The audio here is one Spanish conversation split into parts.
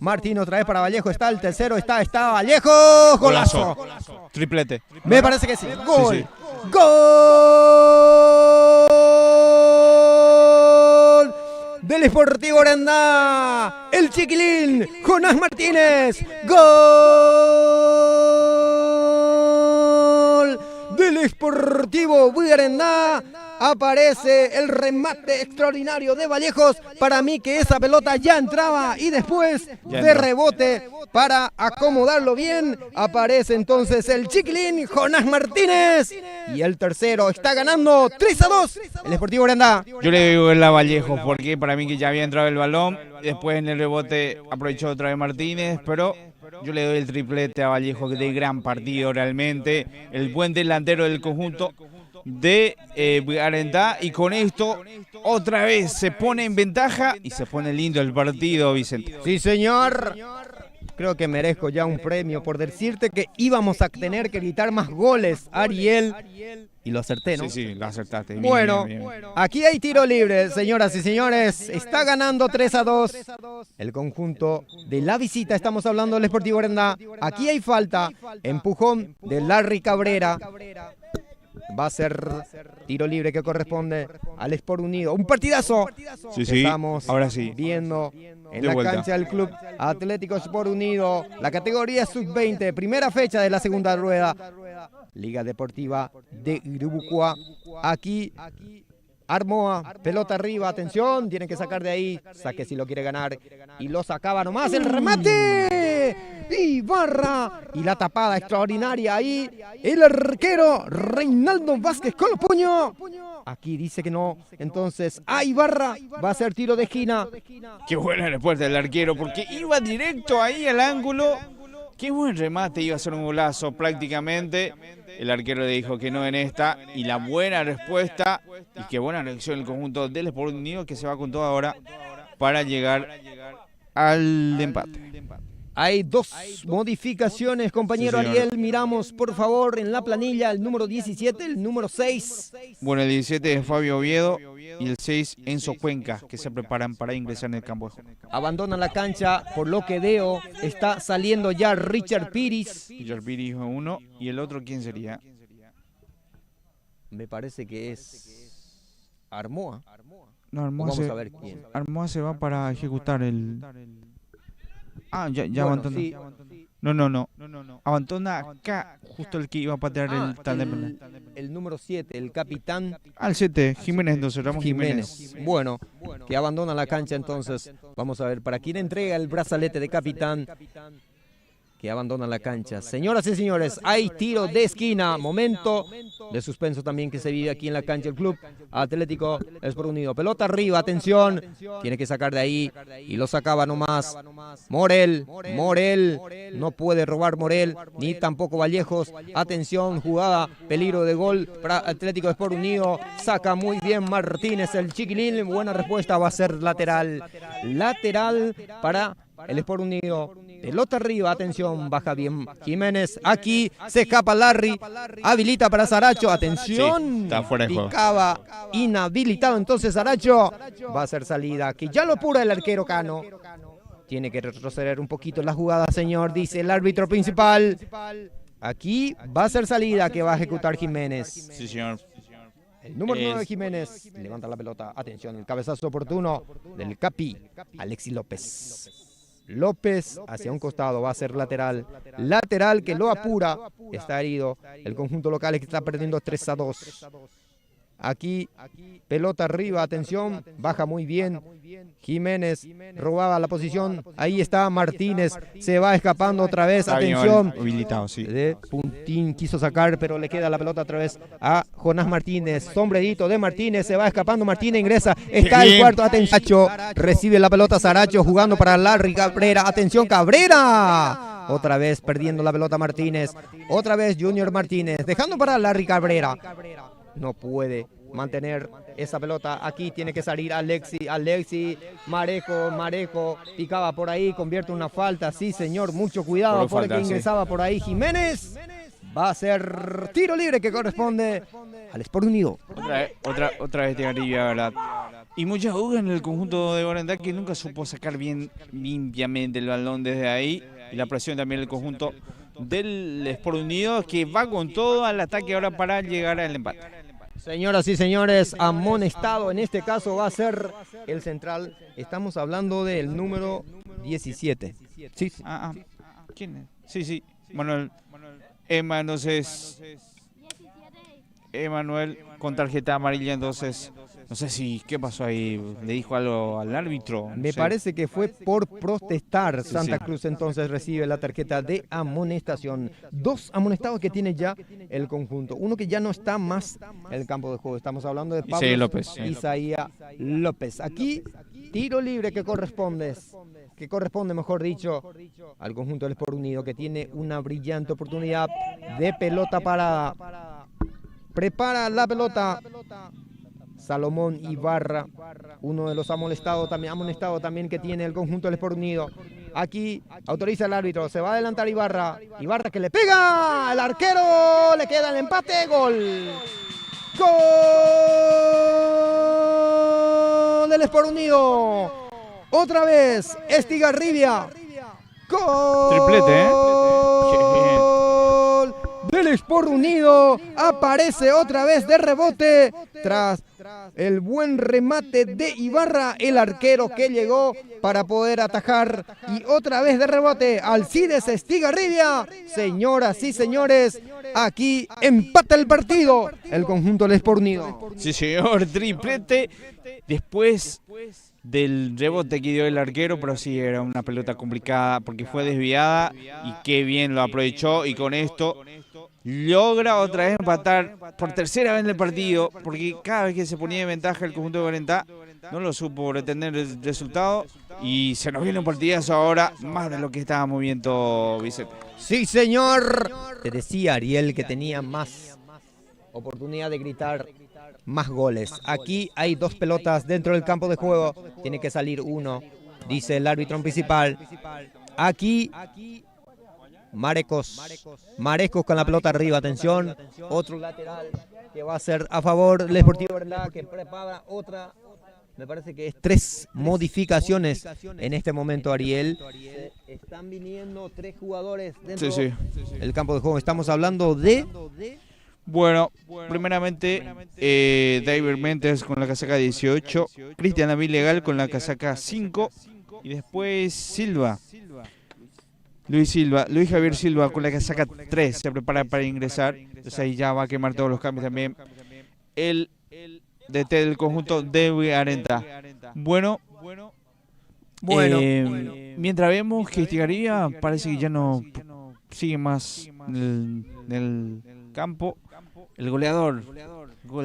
Martín otra vez para Vallejo. Está el tercero. Está Vallejo. Golazo. Triplete. Me parece que sí. Gol. Sí, sí. Gol del Sportivo Arandá. El chiquilín Jonás Martínez. Gol del Sportivo Arandá. Aparece el remate extraordinario de Vallejos. Para mí que esa pelota ya entraba y después de rebote para acomodarlo bien aparece entonces el chiquilín Jonás Martínez. Y el tercero está ganando 3-2 el Sportivo Arandá. Yo le digo el a Vallejo porque para mí que ya había entrado el balón. Después en el rebote aprovechó otra vez Martínez, pero yo le doy el triplete a Vallejo, que de gran partido realmente. El buen delantero del conjunto de Arandá, y con esto otra vez se pone en ventaja y se pone lindo el partido, Vicente. Sí, señor. Creo que merezco ya un premio por decirte que íbamos a tener que gritar más goles, Ariel. Y lo acerté, ¿no? Sí, lo acertaste. Bien, Bueno, bien. aquí hay tiro libre, señoras y señores. Está ganando 3-2 el conjunto de la visita. Estamos hablando del Sportivo Arandá. Aquí hay falta. Empujón de Larry Cabrera. Va a ser tiro libre que corresponde al Sport Unido. Un partidazo. Sí, Estamos ahora sí. viendo en De la vuelta. cancha del Club Atlético Sport Unido. La categoría sub-20, primera fecha de la segunda rueda. Liga Deportiva de Irubucua. Aquí Armoa, pelota arriba, atención, tienen que sacar de ahí, saque si lo quiere ganar, y lo sacaba nomás, el remate, Ibarra, y la tapada extraordinaria ahí, el arquero Reinaldo Vázquez con los puños, aquí dice que no, entonces a Ibarra va a ser tiro de esquina. Qué buena respuesta del arquero, porque iba directo ahí al ángulo. Qué buen remate, iba a ser un golazo prácticamente. El arquero le dijo que no en esta, y la buena respuesta, y qué buena reacción el conjunto del Sport Unido, que se va con todo ahora para llegar al empate. Hay dos modificaciones, compañero Sí, señor. Ariel. Miramos, por favor, en la planilla el número 17, el número 6. Bueno, el 17 es Fabio Oviedo y el 6 Enzo Cuenca, que se preparan para ingresar en el campo de juego. Abandona la cancha, por lo que veo, está saliendo ya Richard Piris. Richard Piris uno, y el otro, ¿quién sería? Me parece que es Armoa. No, Vamos a ver quién. Armoa se va para ejecutar el... Ah, ya Bueno, abandonó. sí. No. Abandona acá, justo el que iba a patear el tándem penal. El número 7, el capitán Al 7, Jiménez, entonces Ramón Jiménez. Bueno, que abandona la cancha entonces. Vamos a ver para quién entrega el brazalete de capitán. Que abandona la cancha. Señoras y señores, hay tiro de esquina. Momento de suspenso también que se vive aquí en la cancha del Club Atlético Sport Unido. Pelota arriba, atención. Tiene que sacar de ahí y lo sacaba nomás. Morel. No puede robar Morel, ni tampoco Vallejos. Atención, jugada, peligro de gol para Atlético Sport Unido. Saca muy bien Martínez, el chiquilín. Buena respuesta, va a ser lateral. Lateral para el Sport Unido. Pelota arriba, atención, baja bien Jiménez. Aquí se escapa Larry. Habilita para Saracho. Atención. Sí, está fuera de juego. Picaba inhabilitado entonces Saracho. Va a ser salida. Aquí ya lo apura el arquero Cano. Tiene que retroceder un poquito la jugada, señor, dice el árbitro principal. Aquí va a ser salida que va a ejecutar Jiménez. Sí, señor. El número 9 Jiménez levanta la pelota. Atención, el cabezazo oportuno del Capi, Alexis López. López hacia un costado, va a ser lateral. Lateral que lo apura. Está herido. El conjunto local que está perdiendo 3-2. Aquí, pelota arriba, atención, baja muy bien. Jiménez robaba la posición. Ahí está Martínez, se va escapando otra vez, atención. Habilitado, sí. De puntín quiso sacar, pero le queda la pelota otra vez a Jonás Martínez. Sombredito de Martínez, se va escapando Martínez, ingresa. Está el cuarto, atención. Recibe la pelota Saracho jugando para Larry Cabrera. Atención, Cabrera. Otra vez perdiendo la pelota Martínez. Otra vez Junior Martínez, dejando para Larry Cabrera. No puede mantener esa pelota. Aquí tiene que salir Alexi, Marejo, picaba por ahí, convierte una falta. Sí, señor, mucho cuidado porque ingresaba por ahí Jiménez. Va a ser tiro libre que corresponde al Sport Unido. Otra vez de arriba, ¿verdad? Y muchas dudas en el conjunto de Guarandá, que nunca supo sacar bien limpiamente el balón desde ahí. Y la presión también el conjunto del Sport Unido, que va con todo al ataque ahora para llegar al empate. Señoras y señores, amonestado en este caso va a ser el central. Estamos hablando del número 17. Sí. ¿Quién es? Sí. Manuel. Emanuel con tarjeta amarilla, entonces no sé si qué pasó ahí, le dijo algo al árbitro. Me parece que fue por protestar. Santa Cruz entonces recibe la tarjeta de amonestación. 2 amonestados que tiene ya el conjunto. Uno que ya no está más en el campo de juego. Estamos hablando de Pablo Isaías López. Aquí tiro libre que corresponde, mejor dicho, al conjunto del Sport Unido, que tiene una brillante oportunidad de pelota parada. Prepara la pelota Salomón Ibarra, uno de los amonestados también que tiene el conjunto del Sport Unido. Aquí autoriza el árbitro, se va a adelantar Ibarra que le pega, el arquero, le queda el empate, gol. Gol del Sport Unido. Otra vez, Estigarribia. Gol. Triplete, del Sport Unido, aparece otra vez de rebote tras el buen remate de Ibarra, el arquero que llegó para poder atajar, y otra vez de rebote Alcides Estigarribia. Señoras y señores, aquí empata el partido el conjunto del Sport Unido. Sí, señor, triplete después del rebote que dio el arquero, pero sí era una pelota complicada porque fue desviada y qué bien lo aprovechó, y con esto logra otra vez empatar por tercera vez en el partido, porque cada vez que se ponía de ventaja el conjunto de Guarandá no lo supo retener el resultado, y se nos viene un partidazo ahora, más de lo que estábamos viendo, Vicente. Sí, señor. Te decía, Ariel, que tenía más oportunidad de gritar más goles. Aquí hay 2 pelotas dentro del campo de juego. Tiene que salir uno, dice el árbitro principal. Aquí Marecos con la pelota arriba, atención, otro lateral que va a ser a favor del Sportivo Guarandá, que prepara otra, me parece que es 3 modificaciones en este momento, Ariel. Están viniendo 3 jugadores dentro del campo de juego. Estamos hablando de... Bueno, primeramente David Méndez con la casaca 18, Cristian David Legal con la casaca 5, y después Luis Javier Silva con la casaca 3, se prepara para ingresar, entonces ahí ya va a quemar todos los cambios también el DT del conjunto de Guarandá. Bueno, mientras vemos que Estigarribia parece que ya no sigue más en el campo, el goleador,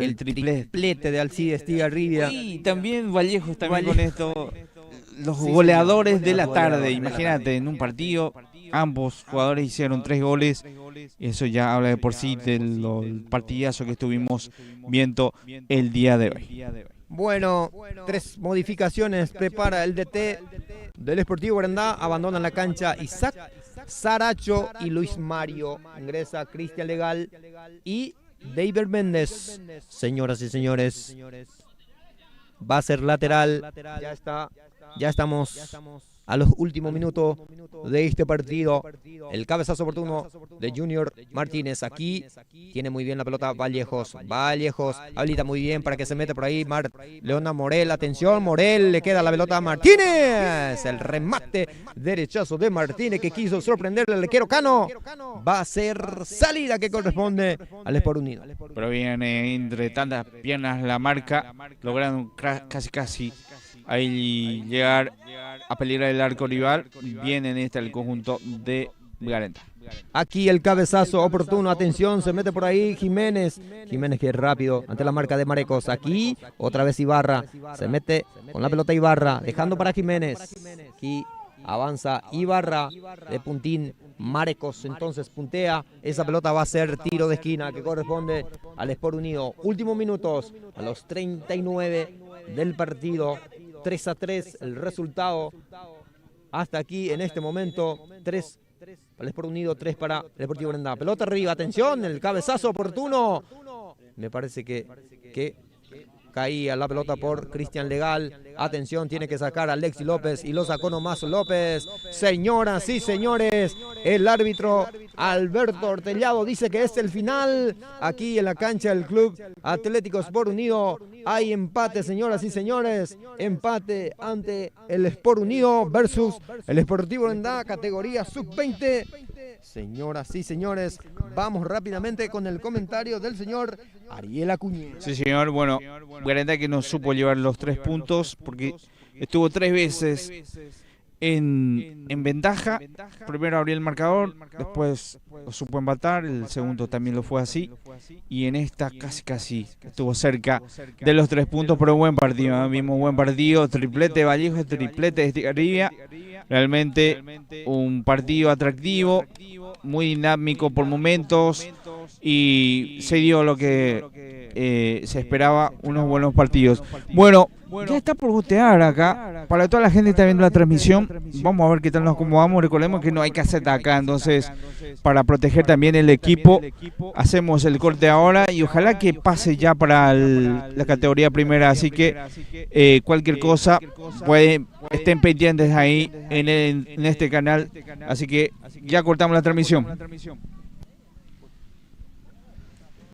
el triplete de Alcides Estigarribia. Y también Vallejos con esto, los goleadores de la tarde, imagínate, en un partido ambos jugadores hicieron 3 goles, y eso ya habla de por sí del partidazo que estuvimos viendo el día de hoy. Bueno, 3 modificaciones prepara el DT del Sportivo Guarandá. Abandonan la cancha Isaac Saracho y Luis Mario. Ingresa Cristian Legal y David Méndez. Señoras y señores, va a ser lateral. Ya estamos a los últimos minutos de este partido. El cabezazo oportuno de Junior Martínez. Aquí tiene muy bien la pelota Vallejos. Habilita muy bien para que se mete por ahí Leona Morel. Atención, Morel, le queda la pelota a Martínez. El remate derechazo de Martínez que quiso sorprenderle al arquero Cano. Va a ser salida que corresponde al Sport Unido. Pero viene entre tantas piernas la marca, logrando casi ahí llegar a peligrar el arco rival. Viene en el conjunto de Guarandá. Aquí el cabezazo oportuno, atención, se mete por ahí Jiménez que es rápido ante la marca de Marecos. Aquí otra vez Ibarra, se mete con la pelota Ibarra, dejando para Jiménez. Aquí avanza Ibarra de puntín, Marecos entonces puntea, esa pelota va a ser tiro de esquina que corresponde al Sport Unido. Últimos minutos, a los 39 del partido. 3-3 el resultado hasta aquí en este momento. 3 para el Sport Unido, 3 para el Deportivo Guarandá. Pelota arriba, atención, el cabezazo oportuno. Me parece que Caía la pelota por Cristian Legal. Atención, tiene que sacar a Alexis López y lo sacó nomás López. Señoras y señores, el árbitro Alberto Ortellado dice que es el final. Aquí en la cancha del Club Atlético Sport Unido hay empate, señoras y señores. Empate ante el Sport Unido versus el Sportivo Rendá, categoría sub-20. Señoras y señores, vamos rápidamente con el comentario del señor Ariel Acuña. Sí, señor. Bueno, Rendá que no supo llevar los 3 puntos porque estuvo 3 veces en ventaja. Primero abrió el marcador, después lo supo empatar, el segundo también lo fue así. Y en esta casi estuvo cerca de los 3 puntos, pero buen partido, mismo buen partido. Triplete de Vallejo, triplete de Estigarribia. Realmente un partido atractivo, muy dinámico por momentos y se dio lo que se esperaba, unos buenos partidos. Bueno, ya está por gotear acá. Para toda la gente que está viendo la transmisión, vamos a ver qué tal nos acomodamos. Recordemos que no hay caseta acá, entonces para proteger también el equipo, hacemos el corte ahora y ojalá que pase ya para la categoría primera. Así que cualquier cosa estén pendientes ahí en este canal. Así que ya cortamos la transmisión.